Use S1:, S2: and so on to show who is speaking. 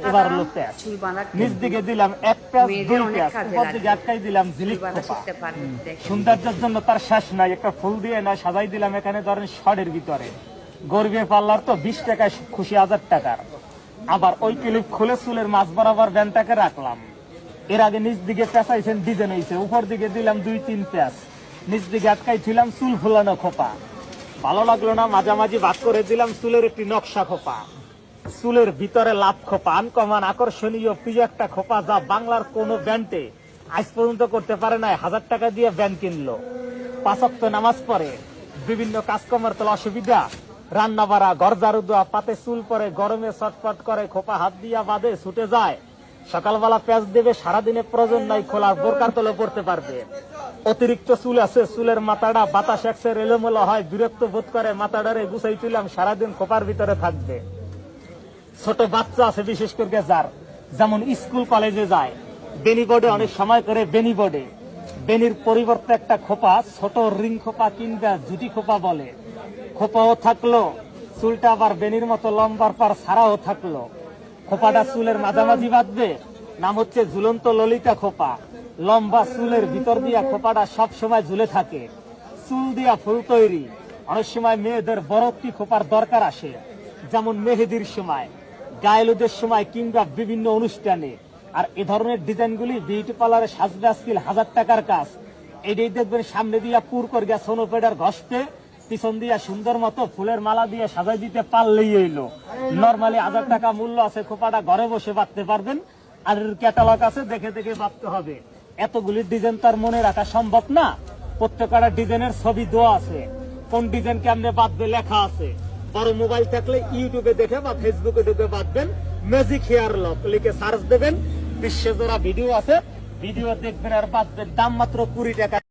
S1: এবার হলো প্যাচ, নিচ দিকে দিলাম এক প্যাচ দুই প্যাচ, উপর দিকে আটকাই দিলাম ঝিলিক খোপা। সৌন্দর্যের জন্য তার শেষ নাই, একটা ফুল দিয়ে না সাজাই দিলাম এখানে ধরেন শর্টের ভিতরে। গরিবের পাল্লার তো 20 টাকায় খুশি 1000 টাকার। আবার ওই ক্লিপ খুলে চুলের মাছ বরাবর ব্যান্ডটাকে রাখলাম। এর আগে নিচ দিকে পেঁচাইছেন ডিজাইন হয়েছে, উপর দিকে দিলাম 2-3 প্যাচ, নিচ দিকে আটকাই ছিলাম চুল ফুলানো খোপা। ভালো লাগলো না, মাঝামাঝি ভাগ করে দিলাম চুলের একটি নকশা খোপা। চুলের ভিতরে লাভ খোপা, আনকমন আকর্ষণীয় প্রিয় একটা খোপা, যা বাংলার কোন ব্যান্ডে আজ পর্যন্ত করতে পারে না। 1000 টাকা দিয়ে ব্যান্ড কিনলো, 5 ওয়াক্ত নামাজ পড়ে, বিভিন্ন কাজকর্মের তো অসুবিধা, রান্না বাড়া, ঘর ঝাড়ু দেওয়া, পাতে চুল পরে, গরমে ছটফট করে, খোপা হাত দিয়া বাঁধে, ছুটে যায়, সকালবেলা প্যাচ দেবে, সারাদিনে প্রয়োজন নাই খোলার, বোরকার তলে পড়তে পারবে। অতিরিক্ত চুল আছে, চুলের মাথাটা বাতাস একসের এলোমেলো হয়, বিরক্ত বোধ করে, মাথাটারে গুছাই তুলাম, সারাদিন খোপার ভিতরে থাকবে। ছোট বাচ্চা আছে বিশেষ করে যার, যেমন স্কুল কলেজে যায়, বেনি বোর্ডে অনেক সময় করে বেনি বোর্ডে, বেনির পরিবর্তে একটা খোপা, ছোট রিং খোপা কিংবা জুটি খোপা বলে, খোপাও থাকলো, চুলটা আবার বেনির মতো লম্বার পার ছাড়াও থাকলো। খোপাটা চুলের মাঝামাঝি বাঁধবে, নাম হচ্ছে ঝুলন্ত ললিতা খোপা। লম্বা চুলের ভিতর দিয়া খোপাটা সব সময় ঝুলে থাকে, চুল দিয়া ফুল তৈরি। অনেক সময় মেয়েদের বড় একটি খোপার দরকার আসে, যেমন মেহেদির সময়, গায়েলুদের সময় কিংবা বিভিন্ন অনুষ্ঠানে। আর এ ধরনের ডিজাইনগুলি বিউটি পার্লারে সাজবে আজকাল 1000 টাকার কাজ। এটাই দেখবেন সামনে দিয়া পুর করে গিয়া সোনোপেডার ঘষতে, পিছন দিয়া সুন্দর মতো ফুলের মালা দিয়ে সাজাই দিতে পারলেই এলো। নর্মালি 1000 টাকা মূল্য আছে, খোপাটা ঘরে বসে বাঁধতে পারবেন। আর ক্যাটালগ আছে, দেখে দেখে বাঁধতে হবে। এতগুলি ডিজাইন তার মনে রাখা সম্ভব না। প্রত্যেকটা ডিজাইনের ছবি দেওয়া আছে, কোন ডিজাইন কেমনে বাঁধবে লেখা আছে। বড় মোবাইল থাকলে ইউটিউবে দেখে বা ফেসবুকে দেখে বাঁধবেন, ম্যাজিক হেয়ার লক লিখে সার্চ দেবেন, বিশ্বজোড়া ভিডিও আছে, ভিডিও দেখবেন আর বাঁধবেন। দাম মাত্র 20 টাকা।